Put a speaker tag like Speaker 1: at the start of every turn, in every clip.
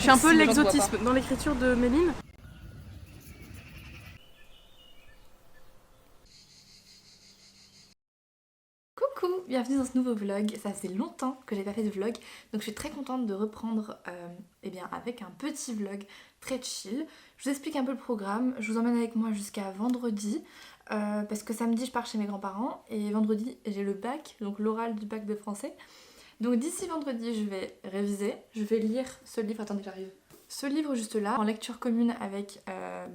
Speaker 1: suis un peu
Speaker 2: Si, les gens te voient
Speaker 1: l'exotisme dans l'écriture de Méline.
Speaker 2: Coucou, bienvenue dans ce nouveau vlog. Ça faisait longtemps que j'ai pas fait de vlog, donc je suis très contente de reprendre eh bien, avec un petit vlog très chill. Je vous explique un peu le programme. Je vous emmène avec moi jusqu'à vendredi parce que samedi je pars chez mes grands-parents et vendredi j'ai le bac, donc l'oral du bac de français. Donc d'ici vendredi je vais réviser, je vais lire ce livre. Attendez, j'arrive. Ce livre juste là, en lecture commune avec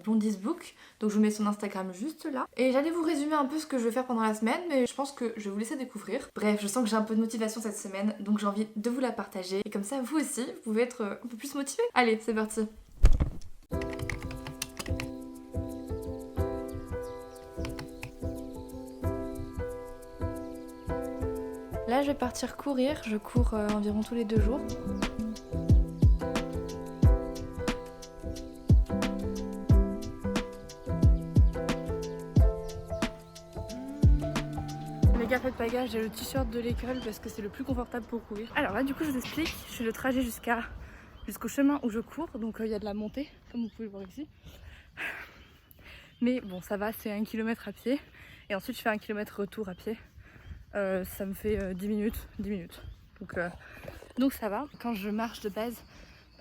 Speaker 2: Blondie's Book. Donc je vous mets son Instagram juste là. Et j'allais vous résumer un peu ce que je vais faire pendant la semaine, mais je pense que je vais vous laisser découvrir. Bref, je sens que j'ai un peu de motivation cette semaine, donc j'ai envie de vous la partager. Et comme ça, vous aussi, vous pouvez être un peu plus motivé. Allez, c'est parti. Là, je vais partir courir. Je cours environ tous les 2 jours.
Speaker 1: Méga fait de bagages, j'ai le t-shirt de l'école parce que c'est le plus confortable pour courir. Alors là du coup je vous explique, je fais le trajet jusqu'au chemin où je cours, donc il y a de la montée comme vous pouvez le voir ici. Mais bon ça va, c'est 1 km à pied et ensuite je fais 1 km retour à pied. Ça me fait 10 minutes. Donc ça va. Quand je marche de base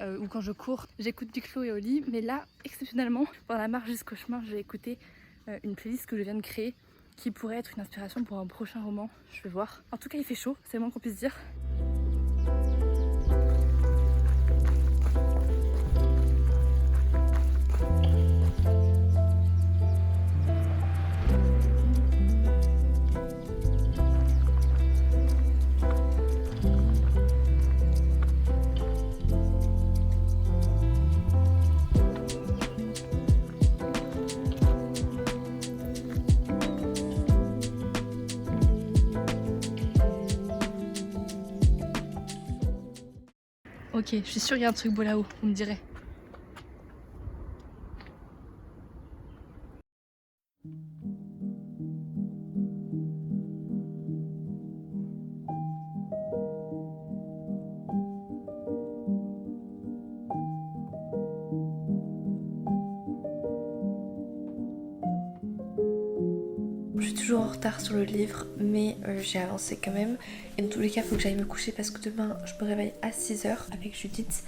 Speaker 1: ou quand je cours, j'écoute du Chloé Oli, mais là exceptionnellement pendant la marche jusqu'au chemin j'ai écouté une playlist que je viens de créer qui pourrait être une inspiration pour un prochain roman, je vais voir. En tout cas il fait chaud, c'est le moins qu'on puisse dire. Ok, je suis sûre qu'il y a un truc beau là-haut, vous me direz.
Speaker 2: Je suis toujours en retard sur le livre, mais j'ai avancé quand même. Et dans tous les cas, il faut que j'aille me coucher parce que demain, je me réveille à 6h avec Judith.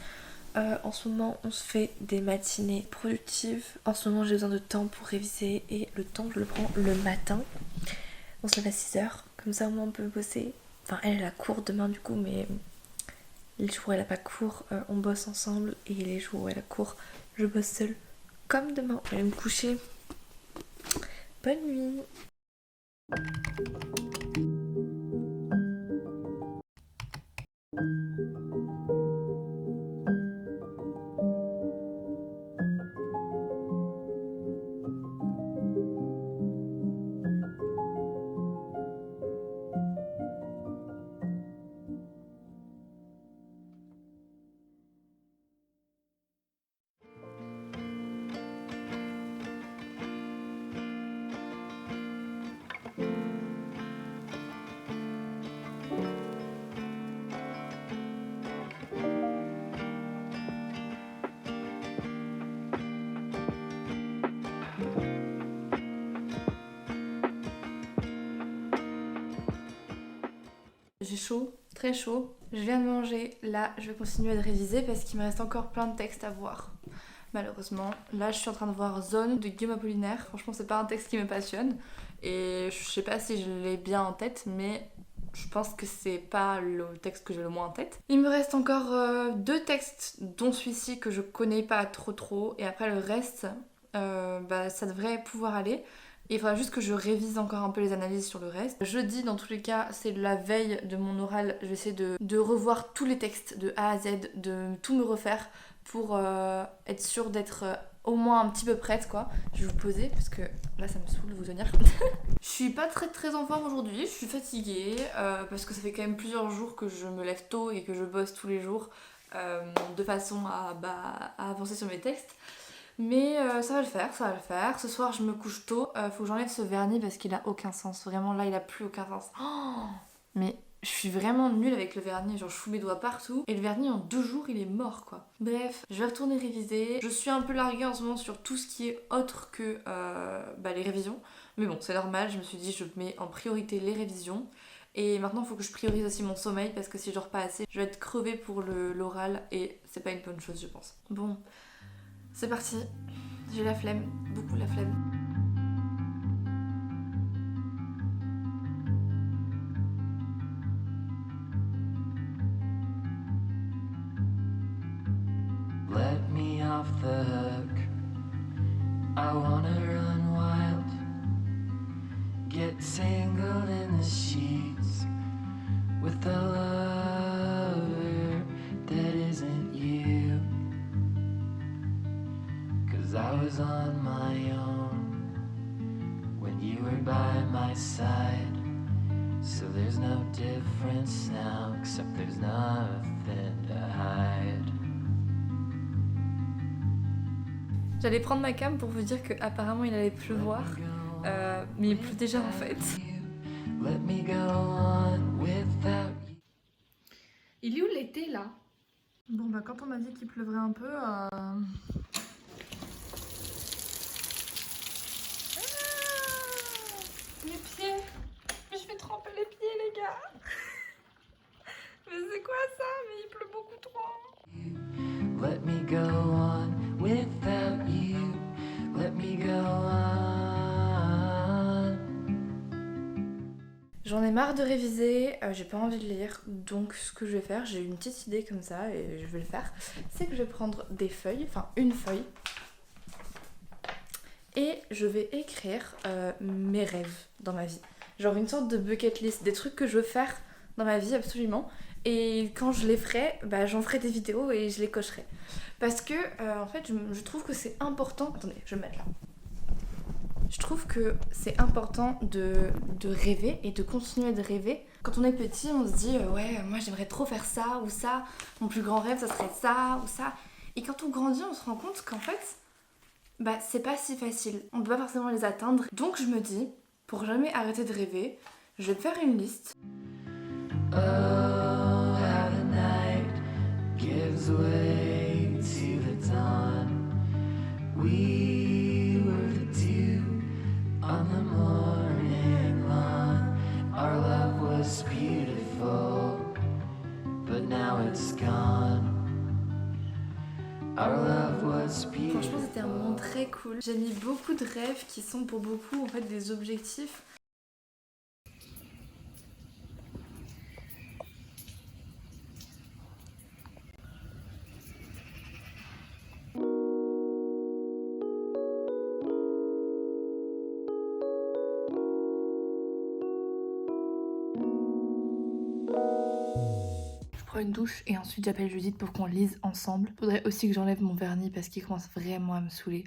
Speaker 2: En ce moment, on se fait des matinées productives. En ce moment, j'ai besoin de temps pour réviser et le temps, je le prends le matin. On se lève à 6h, comme ça au moins on peut bosser. Enfin, elle a cours demain du coup, mais les jours où elle a pas cours, on bosse ensemble. Et les jours où elle a cours, je bosse seule. Comme demain, je vais me coucher. Bonne nuit. J'ai chaud, très chaud. Je viens de manger. Là, je vais continuer de réviser parce qu'il me reste encore plein de textes à voir. Malheureusement, là, je suis en train de voir Zone de Guillaume Apollinaire. Franchement, c'est pas un texte qui me passionne. Et je sais pas si je l'ai bien en tête, mais je pense que c'est pas le texte que j'ai le moins en tête. Il me reste encore 2 textes, dont celui-ci que je connais pas trop. Et après, le reste, ça devrait pouvoir aller. Il faudra juste que je révise encore un peu les analyses sur le reste. Jeudi, dans tous les cas, c'est la veille de mon oral. Je vais essayer de revoir tous les textes de A à Z, de tout me refaire pour être sûre d'être au moins un petit peu prête quoi. Je vais vous poser parce que là ça me saoule de vous tenir. Je suis pas très en forme aujourd'hui, je suis fatiguée parce que ça fait quand même plusieurs jours que je me lève tôt et que je bosse tous les jours de façon à avancer sur mes textes. Mais ça va le faire. Ce soir, je me couche tôt. Faut que j'enlève ce vernis parce qu'il a aucun sens. Vraiment, là, il a plus aucun sens. Oh, mais Je suis vraiment nulle avec le vernis, genre je fous mes doigts partout et le vernis en 2 jours il est mort quoi. Bref, je vais retourner réviser. Je suis un peu larguée en ce moment sur tout ce qui est autre que les révisions. Mais bon, c'est normal, je me suis dit je mets en priorité les révisions. Et maintenant il faut que je priorise aussi mon sommeil parce que si je dors pas assez, je vais être crevée pour l'oral et c'est pas une bonne chose je pense. Bon, c'est parti. J'ai la flemme, beaucoup la flemme.
Speaker 3: Let me off the hook. I wanna run wild. Get tangled in the sheets with a lover that isn't you. 'Cause I was on my own when you were by my side. So there's no difference now, except there's nothing to hide.
Speaker 2: J'allais prendre ma cam pour vous dire qu'apparemment il allait pleuvoir, mais il pleut déjà en fait.
Speaker 1: Il est où l'été là?
Speaker 2: Bon bah quand on m'a dit qu'il pleuvrait un peu...
Speaker 1: Mes pieds! Mais je vais tremper les pieds les gars! Mais c'est quoi ça? Mais il pleut beaucoup trop!
Speaker 3: Let me go on without you. Let me go on.
Speaker 2: J'en ai marre de réviser, j'ai pas envie de lire, donc ce que je vais faire, j'ai une petite idée comme ça et je vais le faire, c'est que je vais prendre des feuilles, enfin une feuille, et je vais écrire mes rêves dans ma vie. Genre une sorte de bucket list, des trucs que je veux faire dans ma vie absolument. Et quand je les ferai, j'en ferai des vidéos et je les cocherai. Parce que en fait je trouve que c'est important. Attendez, je vais me mettre là. Je trouve que c'est important de rêver et de continuer de rêver. Quand on est petit, on se dit ouais, moi j'aimerais trop faire ça ou ça. Mon plus grand rêve, ça serait ça ou ça. Et quand on grandit, on se rend compte qu'en fait, c'est pas si facile. On peut pas forcément les atteindre. Donc je me dis, pour jamais arrêter de rêver, je vais me faire une liste.
Speaker 3: Oh, how the night gives way to the dawn. We were the dew on the morning lawn. Our love was beautiful, but now it's gone. Our love was beautiful.
Speaker 2: Franchement, c'était un moment très cool. J'ai mis beaucoup de rêves qui sont pour beaucoup en fait des objectifs.
Speaker 1: Je prends une douche et ensuite j'appelle Judith pour qu'on lise ensemble. Faudrait aussi que j'enlève mon vernis parce qu'il commence vraiment à me saouler.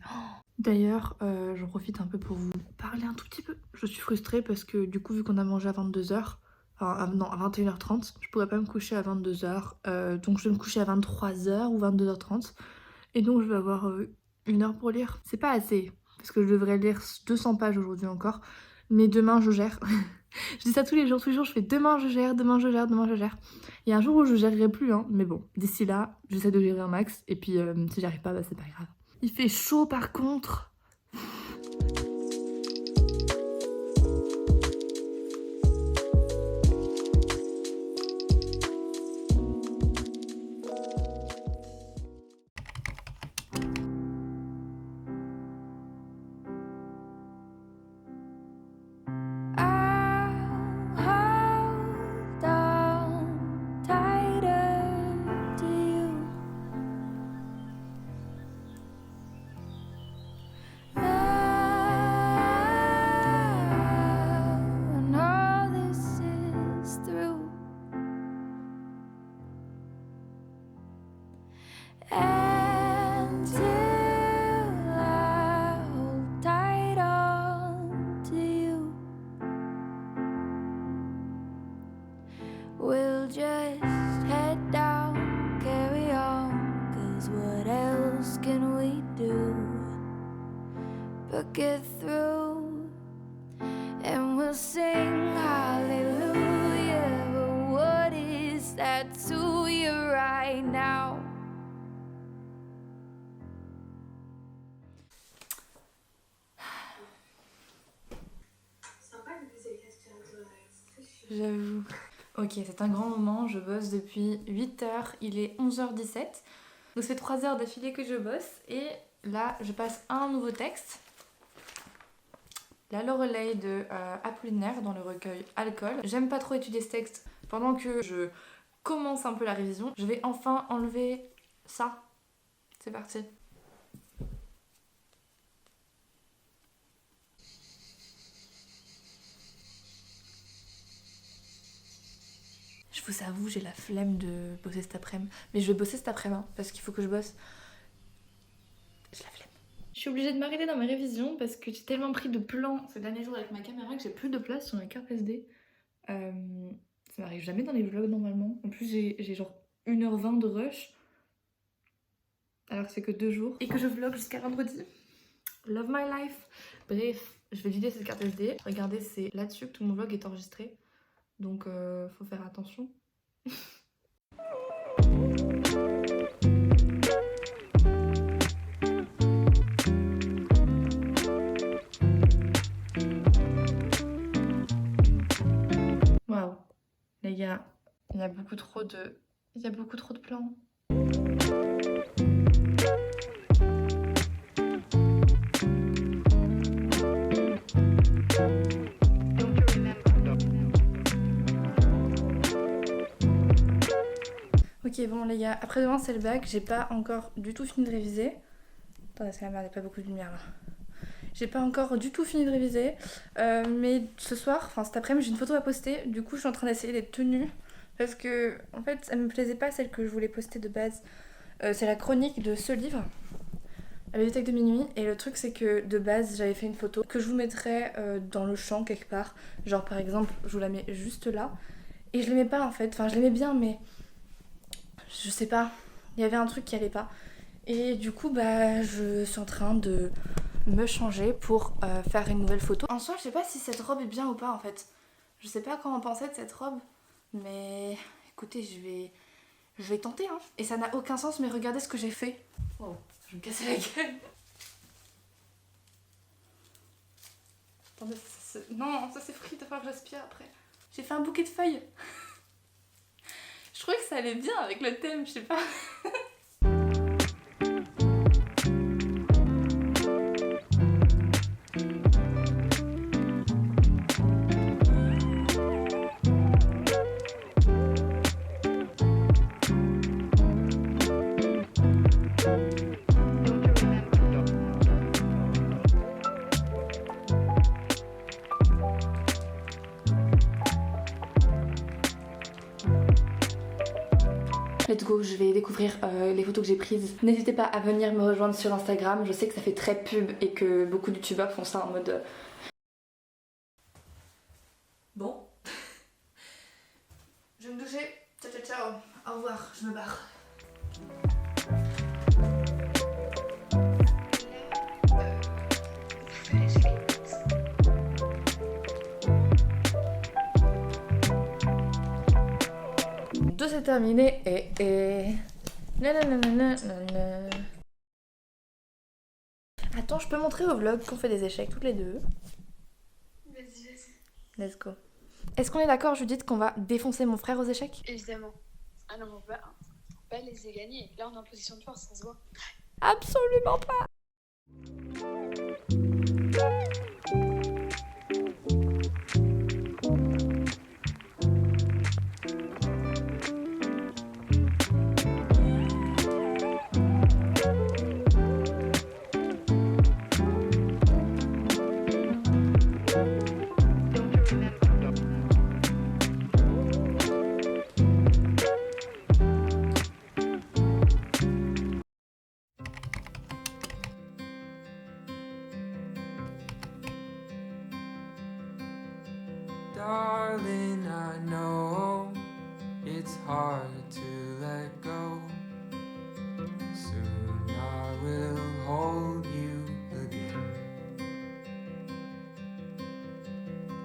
Speaker 1: D'ailleurs, j'en profite un peu pour vous parler un tout petit peu. Je suis frustrée parce que du coup, vu qu'on a mangé à 22h, à 21h30, je pourrais pas me coucher à 22h. Donc je vais me coucher à 23h ou 22h30. Et donc je vais avoir 1 heure pour lire. C'est pas assez, parce que je devrais lire 200 pages aujourd'hui encore. Mais demain je gère. Je dis ça tous les jours je fais demain je gère, demain je gère, demain je gère. Il y a un jour où je gérerai plus, hein, mais bon, d'ici là, j'essaie de gérer un max, et puis si j'y arrive pas, c'est pas grave. Il fait chaud par contre.
Speaker 4: We'll just head down, carry on, 'cause what else can we do but get through? And we'll sing hallelujah, but
Speaker 2: J'avoue. Ok, c'est un grand moment, je bosse depuis 8h, il est 11h17. Donc ça fait 3 heures d'affilée que je bosse et là je passe un nouveau texte. La Loreley de Apollinaire dans le recueil Alcool. J'aime pas trop étudier ce texte pendant que je commence un peu la révision. Je vais enfin enlever ça. C'est parti. Je vous avoue, j'ai la flemme de bosser cet après-midi. Mais je vais bosser cet après-midi parce qu'il faut que je bosse. J'ai la flemme. Je suis obligée de m'arrêter dans mes révisions parce que j'ai tellement pris de plans ces derniers jours avec ma caméra que j'ai plus de place sur ma carte SD. Ça m'arrive jamais dans les vlogs normalement. En plus, j'ai genre 1h20 de rush. Alors que c'est que 2 jours. Et que je vlog jusqu'à vendredi. Love my life. Bref, je vais vider cette carte SD. Regardez, c'est là-dessus que tout mon vlog est enregistré. Donc faut faire attention. Waouh, les gars, il y a beaucoup trop de plans. Ok, bon les gars, après-demain c'est le bac, j'ai pas encore du tout fini de réviser. Attendez, c'est la merde, il n'y a pas beaucoup de lumière là. J'ai pas encore du tout fini de réviser, mais ce soir, enfin cet après-midi, j'ai une photo à poster. Du coup, je suis en train d'essayer d'être tenue parce que en fait, elle me plaisait pas celle que je voulais poster de base. C'est la chronique de ce livre, La bibliothèque de minuit. Et le truc, c'est que de base, j'avais fait une photo que je vous mettrai dans le champ quelque part. Genre par exemple, je vous la mets juste là. Et je l'aimais pas en fait. Enfin, je l'aimais bien, mais je sais pas. Il y avait un truc qui allait pas. Et du coup, bah, je suis en train de me changer pour faire une nouvelle photo. En soi, je sais pas si cette robe est bien ou pas en fait. Je sais pas quoi en penser de cette robe, mais écoutez, je vais tenter hein. Et ça n'a aucun sens, mais regardez ce que j'ai fait. Oh, je vais me casser la gueule. Attendez, non, ça c'est frite, il va falloir que j'aspire après. J'ai fait un bouquet de feuilles. Je trouvais que ça allait bien avec le thème, je sais pas. Let's go, je vais découvrir les photos que j'ai prises. N'hésitez pas à venir me rejoindre sur Instagram. Je sais que ça fait très pub et que beaucoup de youtubeurs font ça en mode... Bon. Je vais me doucher. Ciao ciao ciao. Au revoir, je me barre. Tout c'est terminé et... Nananana. Attends, je peux montrer au vlog qu'on fait des échecs toutes les deux.
Speaker 5: Vas-y.
Speaker 2: Let's go. Est-ce qu'on est d'accord, Judith, qu'on va défoncer mon frère aux échecs?
Speaker 5: Évidemment. Ah non, on va pas les gagner. Là, on est en position de force, ça se voit.
Speaker 2: Absolument pas.
Speaker 3: Darling, I know it's hard to let go. Soon I will hold you again.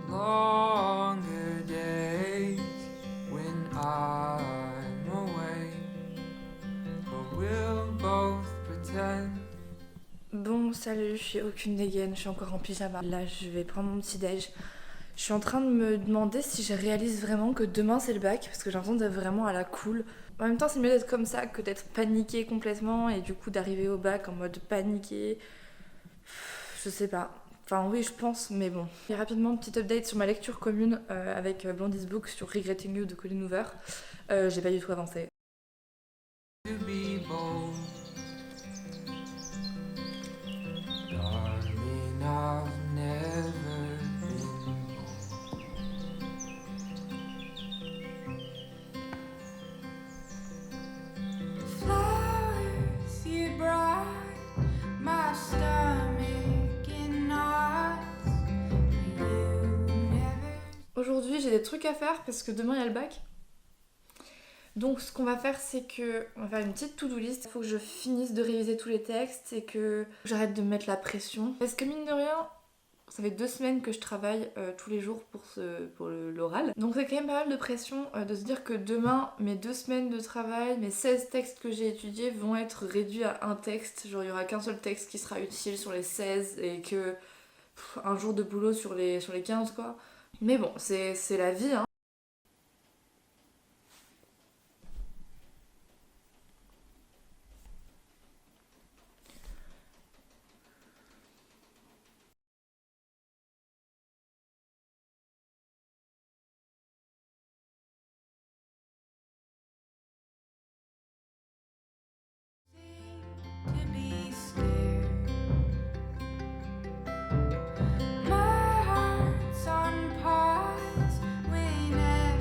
Speaker 3: Longer days when I'm away, but we'll both pretend.
Speaker 2: Bon, salut, je suis aucune dégaine, je suis encore en pyjama. Là, je vais prendre mon petit déj. Je suis en train de me demander si je réalise vraiment que demain c'est le bac, parce que j'ai l'impression d'être vraiment à la cool. En même temps, c'est mieux d'être comme ça que d'être paniquée complètement et du coup d'arriver au bac en mode paniquée. Je sais pas. Enfin oui, je pense, mais bon. Et rapidement, petite update sur ma lecture commune avec Blondie's Book sur Regretting You de Colleen Hoover. J'ai pas du tout avancé.
Speaker 3: To be bold. Darling, I've never been bold.
Speaker 4: Flowers you brought my stomach in knots. You never.
Speaker 2: Aujourd'hui, j'ai des trucs à faire parce que demain il y a le bac. Donc ce qu'on va faire, c'est que on va faire une petite to-do list. Il faut que je finisse de réviser tous les textes et que j'arrête de me mettre la pression. Parce que mine de rien, ça fait 2 semaines que je travaille tous les jours pour l'oral. Donc c'est quand même pas mal de pression de se dire que demain, mes 2 semaines de travail, mes 16 textes que j'ai étudiés vont être réduits à un texte. Genre il y aura qu'un seul texte qui sera utile sur les 16 et que un jour de boulot sur les 15 quoi. Mais bon, c'est la vie hein.
Speaker 4: To be scared. My heart's on pause whenever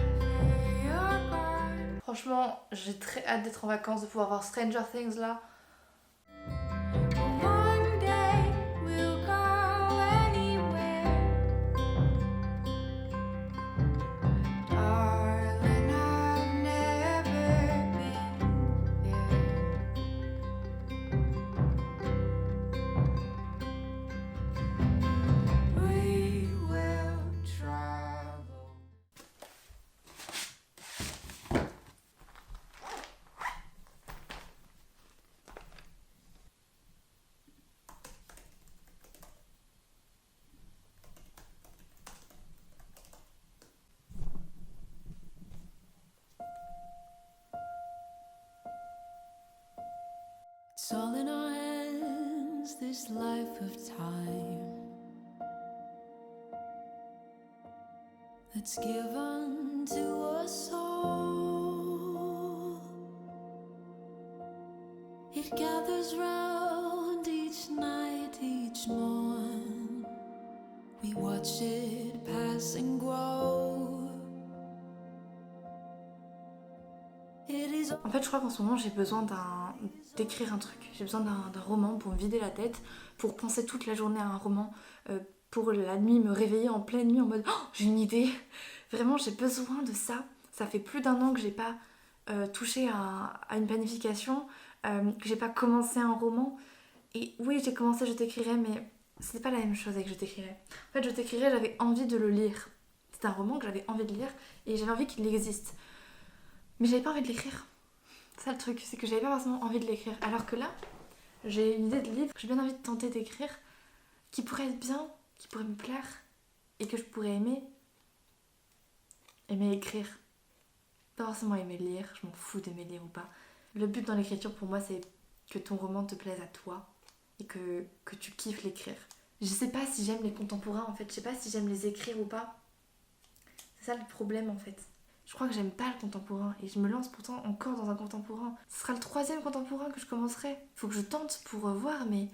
Speaker 4: you're gone.
Speaker 2: Franchement, j'ai très hâte d'être en vacances, de pouvoir voir Stranger Things là.
Speaker 4: One day we'll go anywhere. Darling, I've never been there. We will travel.
Speaker 6: It's all in our hands, this life of time that's given to us all. It gathers round each night, each morn. We watch it pass and grow. It is
Speaker 2: En fait, je crois qu'en ce moment, j'ai besoin d'écrire un truc. J'ai besoin d'un roman pour me vider la tête, pour penser toute la journée à un roman, pour la nuit me réveiller en pleine nuit en mode oh, j'ai une idée. Vraiment, j'ai besoin de ça. Ça fait plus d'1 an que j'ai pas touché à une planification, que j'ai pas commencé un roman. Et oui, j'ai commencé Je t'écrirai, mais c'est pas la même chose avec Je t'écrirai. En fait, Je t'écrirai, j'avais envie de le lire. C'est un roman que j'avais envie de lire et j'avais envie qu'il existe. Mais j'avais pas envie de l'écrire. C'est ça le truc, c'est que j'avais pas forcément envie de l'écrire. Alors que là, j'ai une idée de livre que j'ai bien envie de tenter d'écrire, qui pourrait être bien, qui pourrait me plaire, et que je pourrais aimer écrire. Pas forcément aimer lire, je m'en fous d'aimer lire ou pas. Le but dans l'écriture pour moi, c'est que ton roman te plaise à toi, et que tu kiffes l'écrire. Je sais pas si j'aime les contemporains en fait, je sais pas si j'aime les écrire ou pas. C'est ça le problème en fait. Je crois que j'aime pas le contemporain et je me lance pourtant encore dans un contemporain. Ce sera le 3e contemporain que je commencerai. Faut que je tente pour voir, mais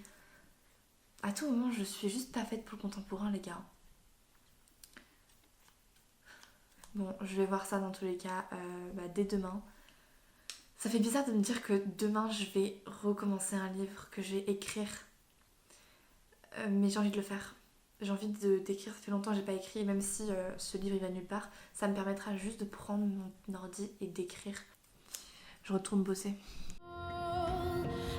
Speaker 2: à tout moment, je suis juste pas faite pour le contemporain, les gars. Bon, je vais voir ça dans tous les cas dès demain. Ça fait bizarre de me dire que demain, je vais recommencer un livre que je vais écrire. Mais j'ai envie de le faire. J'ai envie d'écrire, ça fait longtemps que j'ai pas écrit, même si ce livre il va nulle part, ça me permettra juste de prendre mon ordi et d'écrire. Je retourne bosser.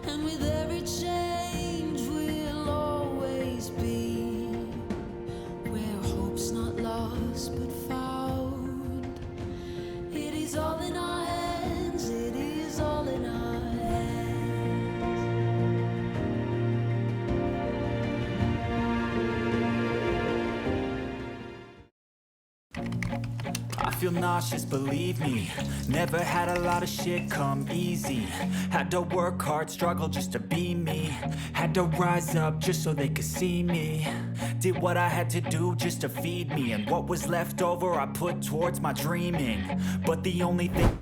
Speaker 6: and with every change we'll always be where hope's not lost but found. It is all in our
Speaker 7: feel nauseous, believe me. Never had a lot of shit come easy. Had to work hard, struggle just to be me. Had to rise up just so they could see me. Did what I had to do just to feed me. And what was left over I put towards my dreaming. But the only thing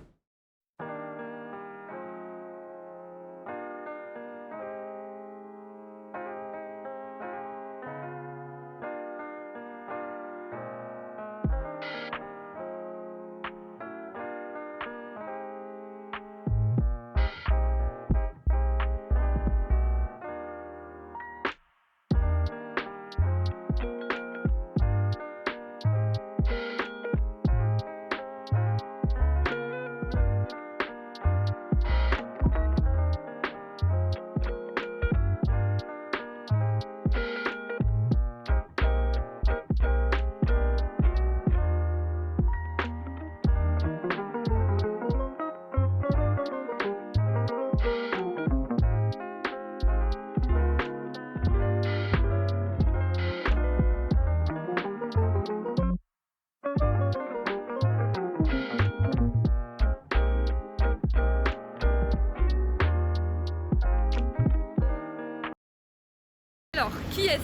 Speaker 1: Alors, qui est-ce?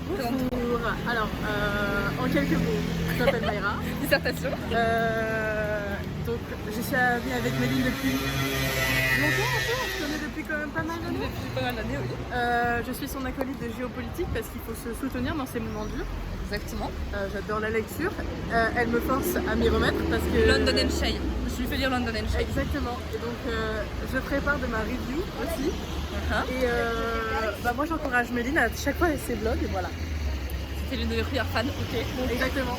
Speaker 8: Bonjour. Alors, en quelques mots, je m'appelle Mayra.
Speaker 1: Dissertation.
Speaker 8: Donc, je suis amie avec Méline depuis longtemps un peu. On se connaît depuis quand même pas mal d'années.
Speaker 1: Depuis pas mal d'années, oui.
Speaker 8: Je suis son acolyte de géopolitique parce qu'il faut se soutenir dans ces moments durs.
Speaker 1: Exactement.
Speaker 8: J'adore la lecture. Elle me force à m'y remettre parce que...
Speaker 1: London and Shade. Je lui fais lire London and Shade.
Speaker 8: Exactement. Et donc, je prépare de ma review aussi. Et moi j'encourage Méline à chaque fois ses blogs, et voilà.
Speaker 1: C'était l'une de mes premières fans, ok.
Speaker 8: Exactement.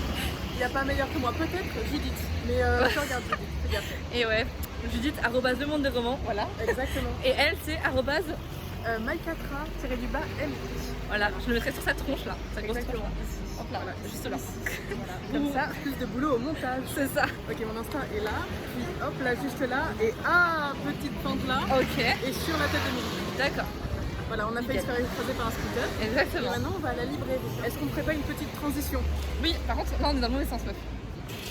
Speaker 8: Il n'y a pas meilleur que moi, peut-être Judith, mais je regarde Judith, c'est bien fait.
Speaker 1: Et ouais, Judith, @le monde des romans, voilà.
Speaker 8: Exactement.
Speaker 1: Et elle, c'est
Speaker 8: Maïkatra-MI.
Speaker 1: Voilà, je le mettrai sur sa tronche là, sa grosse
Speaker 8: Exactement.
Speaker 1: tronche. Hop là,
Speaker 8: Voilà,
Speaker 1: juste là.
Speaker 8: Voilà. Comme ça, plus de boulot au montage.
Speaker 1: C'est ça.
Speaker 8: Ok, mon instinct est là, puis hop là, juste là, et petite pente là,
Speaker 1: Ok,
Speaker 8: et sur la tête de Méline.
Speaker 1: d'accord.
Speaker 8: Voilà, on a failli se faire écraser par un scooter. Et
Speaker 1: Exactement.
Speaker 8: maintenant, on va à la librairie. Est-ce qu'on ne ferait pas une petite transition?
Speaker 1: Oui, par contre, là on est dans le mauvais sens, meuf.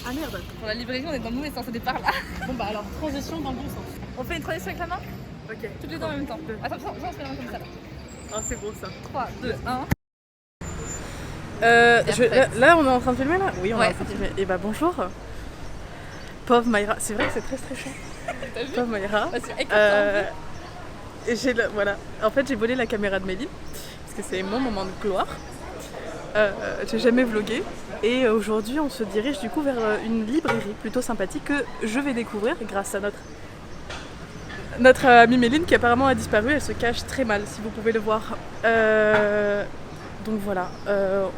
Speaker 8: Ah merde.
Speaker 1: Pour la librairie, on est dans le mauvais sens, au départ là.
Speaker 8: Bon bah alors, transition dans le bon sens.
Speaker 1: On fait une transition avec la main?
Speaker 8: Ok.
Speaker 1: Toutes les deux en même temps. Attends, viens, on se fait la main comme ça là.
Speaker 8: Ah, c'est beau ça.
Speaker 1: 3, 2, 1.
Speaker 8: Là, on est en train de filmer là? Oui, on
Speaker 1: Ouais,
Speaker 8: est en train de filmer. Et bah bonjour. Pauvre Mayra, c'est vrai que c'est très stressant. Pauvre Mayra. Et voilà. En fait, j'ai volé la caméra de Méline parce que c'est mon moment de gloire. J'ai jamais vlogué et aujourd'hui, on se dirige du coup vers une librairie plutôt sympathique que je vais découvrir grâce à notre amie Méline qui apparemment a disparu. Elle se cache très mal, si vous pouvez le voir. Donc voilà,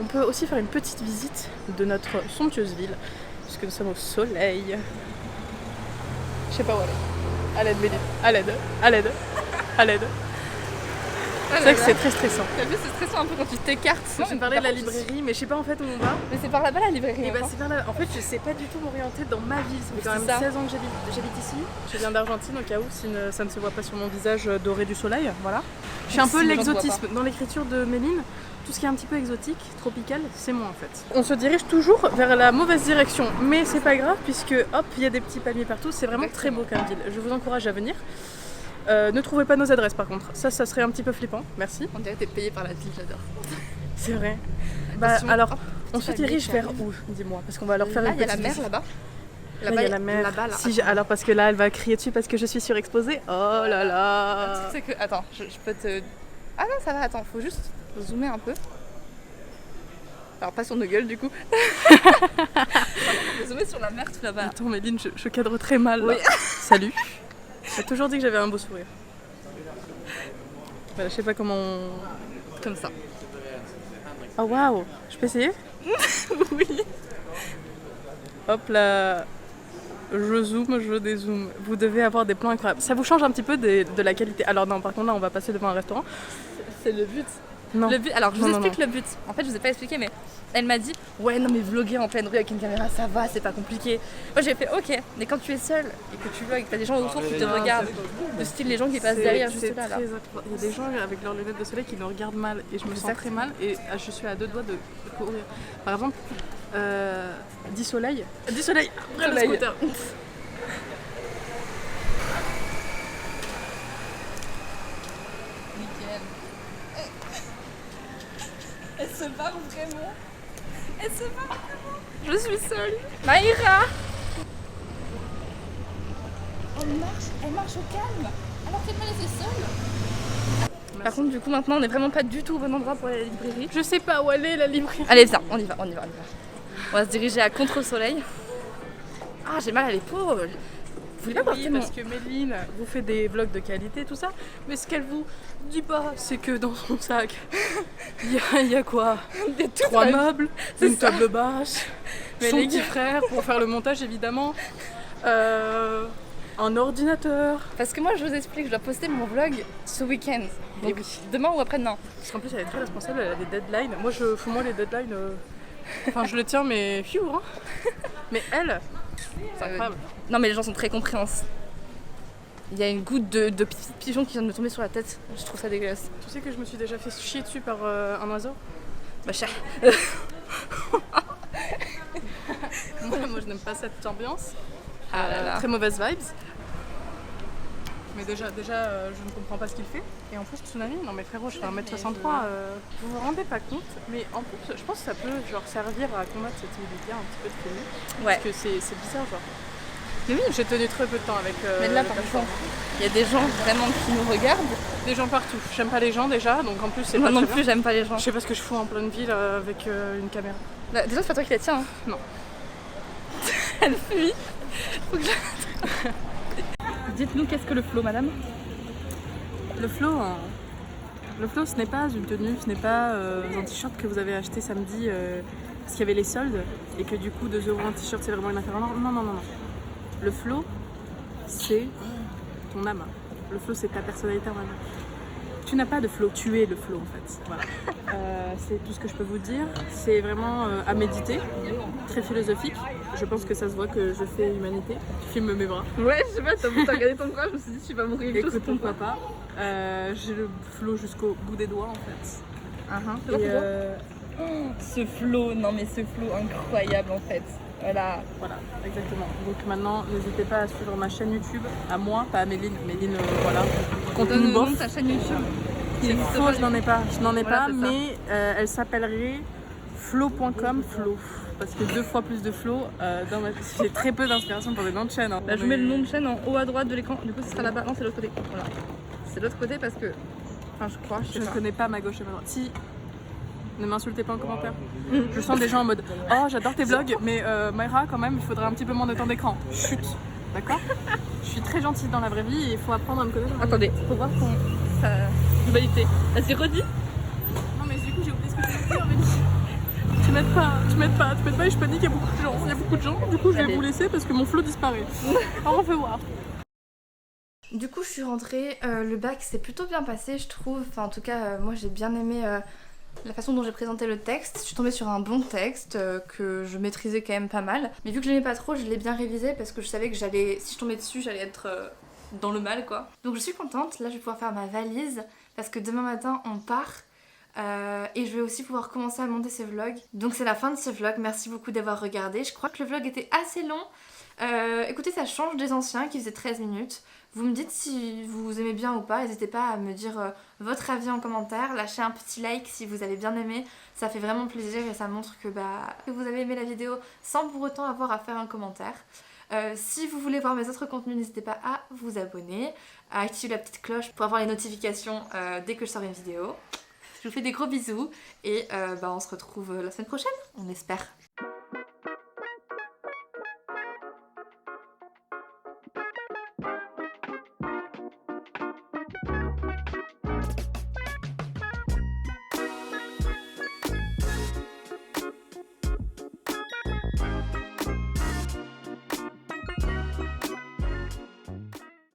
Speaker 8: on peut aussi faire une petite visite de notre somptueuse ville, puisque nous sommes au soleil. Je sais pas où aller. À l'aide, Méline. À l'aide. À l'aide. À l'aide. C'est vrai que c'est très stressant.
Speaker 1: T'as vu, c'est stressant un peu quand tu t'écartes.
Speaker 8: Je me parlais de la librairie, mais je sais pas en fait où on va.
Speaker 1: Mais c'est par là-bas la librairie.
Speaker 8: Et bah c'est par là. En fait, je sais pas du tout m'orienter dans ma ville. Ça fait quand même 16 ans que j'habite ici. Je viens d'Argentine, au cas où ça ne se voit pas sur mon visage doré du soleil. Voilà. Je suis un peu l'exotisme. Dans l'écriture de Méline, tout ce qui est un petit peu exotique, tropical, c'est moi en fait. On se dirige toujours vers la mauvaise direction, mais c'est pas grave puisque hop, il y a des petits palmiers partout. C'est vraiment très beau comme ville. Je vous encourage à venir. Ne trouvez pas nos adresses par contre, ça serait un petit peu flippant, merci.
Speaker 1: On dirait que t'es payé par la ville, j'adore.
Speaker 8: C'est vrai. Alors, on se dirige vers où, dis-moi, parce qu'on va leur faire une petite visite.
Speaker 1: Il y a la mer là-bas.
Speaker 8: Là, il y a la mer.
Speaker 1: Là-bas, là.
Speaker 8: Alors parce que là, elle va crier dessus parce que je suis surexposée. Oh là là.
Speaker 1: Le truc c'est que... Attends, je peux te... Ah non, ça va, attends, faut juste zoomer un peu. Alors pas sur nos gueules du coup. Je vais zoomer sur la mer tout là-bas.
Speaker 8: Attends Méline, je cadre très mal là.
Speaker 1: Oui.
Speaker 8: Salut. J'ai toujours dit que j'avais un beau sourire. Voilà, je sais pas comment on...
Speaker 1: Comme ça.
Speaker 8: Oh waouh. Je peux essayer?
Speaker 1: Oui.
Speaker 8: Hop là. Je zoome, je dézoome. Vous devez avoir des plans incroyables. Ça vous change un petit peu de la qualité. Alors non, par contre là on va passer devant un restaurant.
Speaker 1: C'est le but.
Speaker 8: Non.
Speaker 1: Le but. Alors je vous explique
Speaker 8: non.
Speaker 1: le but. En fait je vous ai pas expliqué mais elle m'a dit ouais non mais vlogger en pleine rue avec une caméra ça va, c'est pas compliqué. Moi j'ai fait ok, mais quand tu es seule et que tu vlogs et que t'as des gens autour qui te regardent, de style les gens qui passent derrière juste là.
Speaker 8: Il y a des gens avec leurs lunettes de soleil qui nous regardent mal et je me sens très mal et je suis à deux doigts de courir. Par exemple, 10 soleils. 10 soleils après le
Speaker 1: Soleil.
Speaker 8: scooter.
Speaker 1: Elle se barre vraiment. Elle se barre vraiment. Je suis seule. Maïra. Elle marche au calme. Alors qu'elle m'a laissée seule. Par contre, du coup, maintenant, on est vraiment pas du tout au bon endroit pour aller à la librairie.
Speaker 8: Je sais pas où aller la librairie.
Speaker 1: Allez, viens, on y va. On va se diriger à contre-soleil. Ah, j'ai mal à l'épaule. Vous voulez pas porter
Speaker 8: Oui,
Speaker 1: mon...
Speaker 8: parce que Méline vous fait des vlogs de qualité, tout ça, mais ce qu'elle vous dit pas, c'est que dans son sac, il y a quoi?
Speaker 1: Des
Speaker 8: 3 meubles, une table basse,
Speaker 1: Mais
Speaker 8: son
Speaker 1: les
Speaker 8: petit
Speaker 1: gars-
Speaker 8: frère pour faire le montage évidemment, un ordinateur.
Speaker 1: Parce que moi, je vous explique, je dois poster mon vlog ce week-end.
Speaker 8: Et
Speaker 1: Donc,
Speaker 8: oui.
Speaker 1: demain ou après-demain.
Speaker 8: Parce qu'en plus elle est très responsable, elle a des deadlines. Moi moi les deadlines, enfin je les tiens mais phew, hein. Mais elle, c'est incroyable.
Speaker 1: Non, mais les gens sont très compréhensifs. Il y a une goutte de pigeon qui vient de me tomber sur la tête. Je trouve ça dégueulasse.
Speaker 8: Tu sais que je me suis déjà fait chier dessus par un oiseau?
Speaker 1: Bah, cher.
Speaker 8: Moi je n'aime pas cette ambiance.
Speaker 1: Ah là là.
Speaker 8: Très mauvaise vibes. Mais déjà je ne comprends pas ce qu'il fait. Et en plus tsunami, non mais frérot, je fais 1m63, vous vous rendez pas compte. Mais en plus, je pense que ça peut genre servir à combattre cette timidité un petit peu de filmer.
Speaker 1: Ouais.
Speaker 8: Parce que c'est bizarre genre.
Speaker 1: Mais oui.
Speaker 8: J'ai tenu très peu de temps avec
Speaker 1: Mais là,
Speaker 8: le
Speaker 1: par
Speaker 8: performant.
Speaker 1: exemple, il y a des gens vraiment qui nous regardent.
Speaker 8: Des gens partout. J'aime pas les gens déjà, donc en plus c'est
Speaker 1: Moi
Speaker 8: pas
Speaker 1: non
Speaker 8: très bien.
Speaker 1: plus, j'aime pas les gens.
Speaker 8: Je sais pas ce que je fous en pleine ville avec une caméra.
Speaker 1: Bah, déjà, c'est pas toi qui la tiens. Hein.
Speaker 8: Non.
Speaker 1: Elle fuit. Faut que je... Dites-nous, qu'est-ce que le flow, madame?
Speaker 8: Le flow, ce n'est pas une tenue, ce n'est pas un t-shirt que vous avez acheté samedi parce qu'il y avait les soldes et que du coup 2 € un t-shirt c'est vraiment une affaire. Non. Le flow, c'est ton âme. Le flow, c'est ta personnalité en même. Tu n'as pas de flow, tu es le flow en fait. Voilà. C'est tout ce que je peux vous dire. C'est vraiment à méditer, très philosophique. Je pense que ça se voit que je fais humanité. Tu filmes mes bras.
Speaker 1: Ouais, je sais pas, t'as regardé ton bras, je me suis dit, tu vas mourir.
Speaker 8: Écoute, pourquoi pas. J'ai le flow jusqu'au bout des doigts en fait. Et,
Speaker 1: Ce flow, non mais ce flow incroyable en fait. Voilà.
Speaker 8: voilà, exactement. Donc maintenant, n'hésitez pas à suivre ma chaîne YouTube, à moi, pas à Méline. Méline, voilà. Contenu
Speaker 1: Donne le nom
Speaker 8: bof.
Speaker 1: de ta chaîne YouTube.
Speaker 8: C'est faux, je n'en ai pas. Je n'en ai
Speaker 1: Voilà,
Speaker 8: pas,
Speaker 1: c'est ça.
Speaker 8: mais elle s'appellerait flow.com, flow. Parce que 2 fois plus de flow dans ma... J'ai très peu d'inspiration pour des noms de chaîne. Hein.
Speaker 1: Bah, je vous mets le nom de chaîne en haut à droite de l'écran. Du coup, ce sera là-bas. Non, c'est l'autre côté. Voilà. C'est l'autre côté parce que. Enfin, je crois,
Speaker 8: Je
Speaker 1: sais
Speaker 8: ne
Speaker 1: pas.
Speaker 8: connais pas ma gauche et ma droite. Si, ne m'insultez pas en commentaire. Je sens des gens en mode oh, j'adore tes vlogs, mais Mayra, quand même, il faudrait un petit peu moins de temps d'écran. Chut, d'accord? Je suis très gentille dans la vraie vie et il faut apprendre à me connaître.
Speaker 1: Attendez, faut voir sa globalité. Vas-y, redis.
Speaker 8: Non, mais du coup, j'ai oublié ce que je voulais dire. Mais... Tu m'aides pas et je panique, il y a beaucoup de gens. Du coup, je vais
Speaker 1: Allez.
Speaker 8: vous laisser parce que mon flow disparaît. Au revoir.
Speaker 2: Du coup, je suis rentrée. Le bac s'est plutôt bien passé, je trouve. Enfin, en tout cas, moi, j'ai bien aimé la façon dont j'ai présenté le texte. Je suis tombée sur un bon texte que je maîtrisais quand même pas mal. Mais vu que je l'aimais pas trop, je l'ai bien révisé parce que je savais que si je tombais dessus, j'allais être dans le mal, quoi. Donc, je suis contente. Là, je vais pouvoir faire ma valise parce que demain matin, on part. Et je vais aussi pouvoir commencer à monter ce vlog. Donc c'est la fin de ce vlog, merci beaucoup d'avoir regardé. Je crois que le vlog était assez long. Écoutez, ça change des anciens qui faisaient 13 minutes. Vous me dites si vous aimez bien ou pas, n'hésitez pas à me dire votre avis en commentaire. Lâchez un petit like si vous avez bien aimé, ça fait vraiment plaisir et ça montre que vous avez aimé la vidéo sans pour autant avoir à faire un commentaire. Si vous voulez voir mes autres contenus, n'hésitez pas à vous abonner, à activer la petite cloche pour avoir les notifications dès que je sors une vidéo. Je vous fais des gros bisous et on se retrouve la semaine prochaine, on espère.